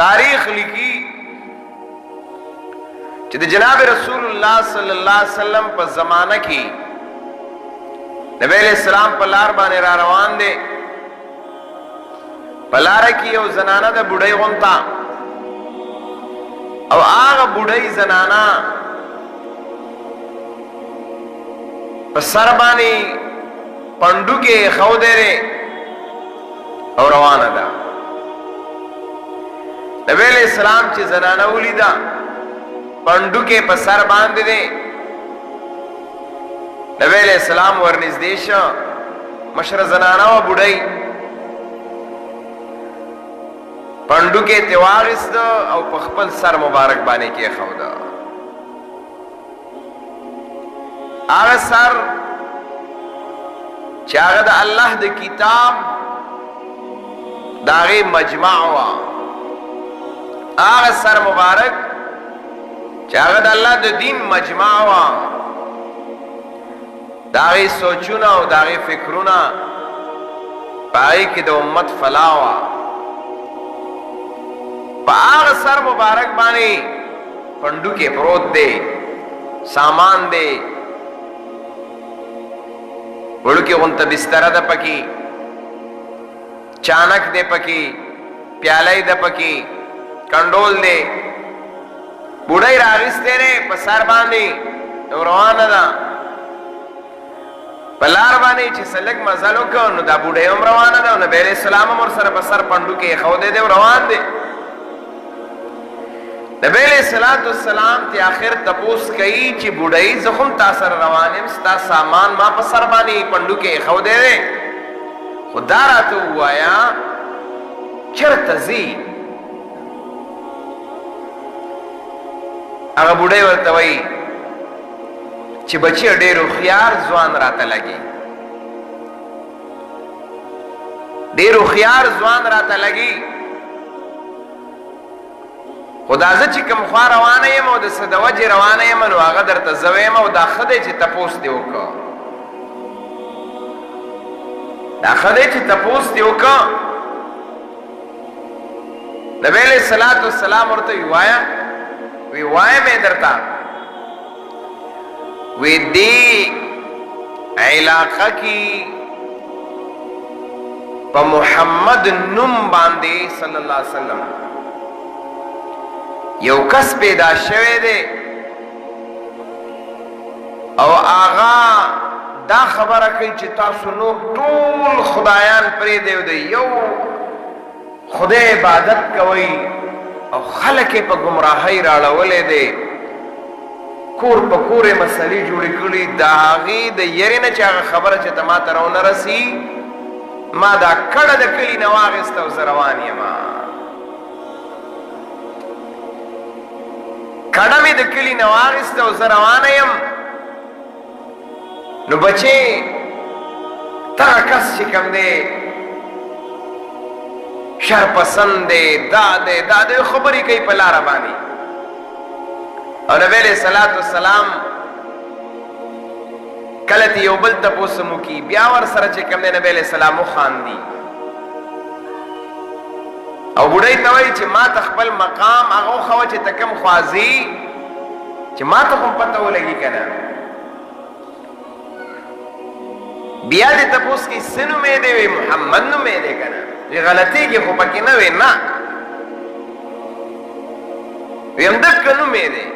تاریخ لکی چې د جناب رسول الله صلی الله علیه وسلم په زمانہ کې نبی علیہ السلام په لار باندې را روان دی. په لار کې یو زنانه د بوډۍ غونتا او هغه بوډۍ زنانه په سر باندې پندوکې خودره او روانه ده. نبی علیہ السلام چې زنانه ولیدا پندوکې په سر باندې ده، نبی علیہ السلام ورنږدې شو. مشره زنانه و بوډۍ پندوکې ته واغېست او په خپل سر مبارک باندې کېښوده. هغه سر چې هغه د الله د کتاب د هغې مجمع وه، هغه سر مبارک چې هغه د الله د دین مجمع وه، د هغې سوچونه او د هغې فکرونه په هغې کې د امت فلاح وه. په هغه سر مبارک باندې پندوکې پروت دی، سامان دی، وړوکې غونته بستره ده پکې، چانک دی پکې، پیالی ده پکې، کنډول دی. بوډۍ راغیستی دی په سر باندې او روانه ده. په لار باندې چې څه لږ مزل وکړ نو دا بوډۍ هم روانه ده او نبي علیه السلام هم ورسره په سر پنډوکې ایښودی دی او روان دی. نبی علیہ السلام تی آخر تپوس کئی چی بوڑائی زخم تا سر روانیم ستا سامان ما پا سر بانی پندو کے خو دے دے. خدا را تو ہوایا چرت زی اگا بوڑائی ورطوئی چی بچی ډیرو خیار زوان راتا لگی، ډیرو خیار زوان راتا لگی. خدا زه چې کوم خوا روانه یم او د څه د وجې روانه یم نو هغه درته زه ویم او دا ښه دی چې تپوس دې وکړه، دا ښه دی چې تپوس دې وکړه. نبی علیه الصلاة والسلام ورته وی وایه، وی وایم یې درته، وی دې علاقه کې په محمد نوم باندې صلی الله علیه وسلم یو کس پیدا شوی دی او آغا دا خبره کوي چې تاسو نو ټول خدایان پرېږدئ د یو خدای عبادت کوئ او خلک یې په ګمراهۍ راړولی دی، کور په کور یې مسلې جوړې کړي. د هغې د یرې نه چې هغه خبره چې ته ما ته راونه رسي، ما دا کډه د کلي نه واخېسته او زه روان یمه، کډه مې د کلي نه واخېسته او زه روانه یم. نو بچې دغه کس چې کوم دی شرپسند دی، دا دی دا دی خبرې کوي په لاره باندې. او نبی علیه الصلاة والسلام کله چې یو بل تپوس هم وکړي بیا ورسره چې کوم دی نبی علیه السلام وخاندي او بوډۍ ته وایي چې ما ته خپل مقام هغه وښوه چې ته کوم خوازي چې ما ته خو پته ولګي که نه. بیا دې تپوس کوي څه نومې دی؟ وی محمد نومې دی که نه؟ وی غلطېږي خو پکې نه وی نه، وی همدقه نومې دی.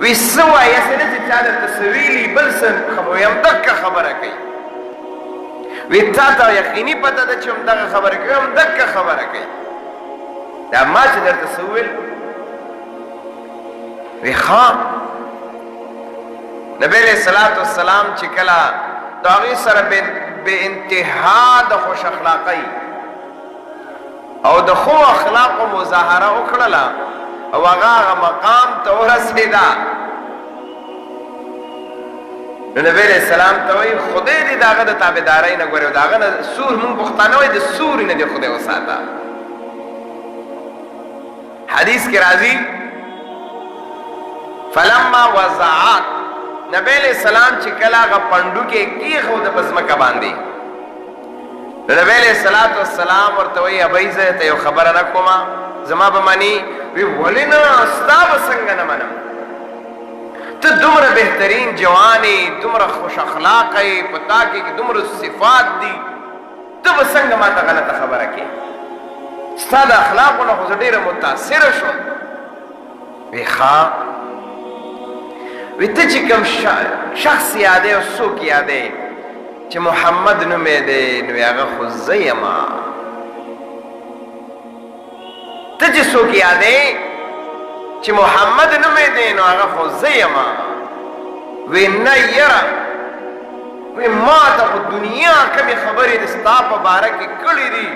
وی څه وایي هسې نه چې چا درته څه ویلي بل څه وی همدقه خبره کوي. وی تا ته یقیني پته ده چې همدغه خبره کوي، همدقه خبره کوي. دا ما چې درته څه وویل؟ وی ښه. نبی علیه الصلاة والسلام چې کله د هغې سره بې انتها د خوش اخلاقۍ او د ښو اخلاقو مظاهره وکړله او هغه مقام ته ورسېده، نو نبی علیہ السلام ته وایي خدای دې د هغه د تابعدارۍ نه ګورې او د هغه نه سور، مونږ پښتانه وایي د سوري نه دې خدای وساته. حدیث کې راځي فلما وضعت، نبی علیہ السلام چې کله هغه پنډوکې کېښوده په ځمکه باندې، نبی علیہ الصلوۃ والسلام ورته وی ابي زه ته یو خبره نه کومه زما به مانی وی ولنا ستا به څنګه نه منم ته دومره بهترین جوانی دومره خوش اخلاقی پتا کې دومره صفات دي ته به څنګه ما ته غلطه خبره کې ستا د اخلاقونه خو ډیره متاثره شوم وی ښا وی ته چې کوم شخص یادې او څوک یادې چې محمد نومې دی نو هغه خو زه یمه ته چې څوک یادې چې محمد نومې دی نو هغه خو زه یمه وی نه یره وی ما ته خو دنیا کمې خبرې د ستا په باره کې کړې دي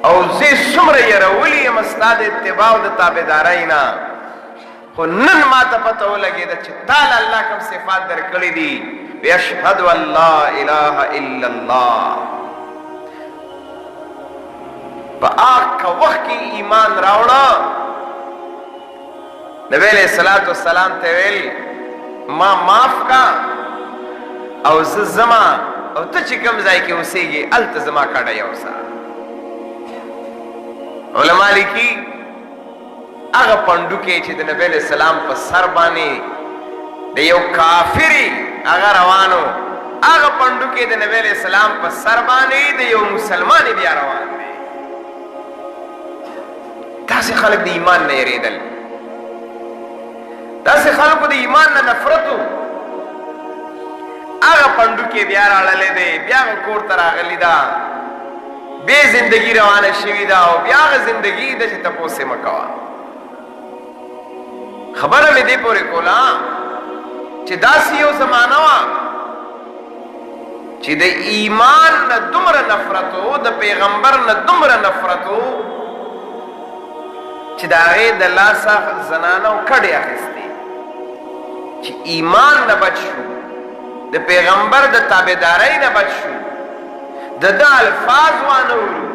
او زه څومره یرولې یم ستا د اتباع او د تابعدارۍ نه خو نن ما ته پته ولګېده چې تا له الله کوم صفات درکړي دي اشهد ان لا اله الا الله په هغه وخت کې ایمان راوړه نبی علیہ الصلوۃ والسلام ته ویل ما معاف کا او زه زما او ته چې کوم ځای کې اوسېږي هلته زما کډه یوسه علما لیکي هغه پنډوکې چې د نبی علیہ السلام په سر باندې د یو کافری هغه روانو هغه پنډوکې د نبی علیہ السلام په سر باندې د یو مسلمان بیا روان دی داسې خلک د ایمان نه یریدل داسې خلکو د ایمان نه نفرتو هغه پنډوکې بیا راړلې دی بیا هغه کور ته راغلی ده بې زندگی روانه شوې ده او بیا هغه زندگی ده چې تپوس یې مه کوه خبره مې دې پورې کوله چې داسې یو زمانه وه چې د ایمان نه دومره نفرت و د پیغمبر نه دومره نفرت و چې د هغې د لاسه زنانو کډې اخیستې چې ایمان نه بچ شو د پیغمبر د تابعدارۍ نه بچ شو د ده الفاظ وانه ورو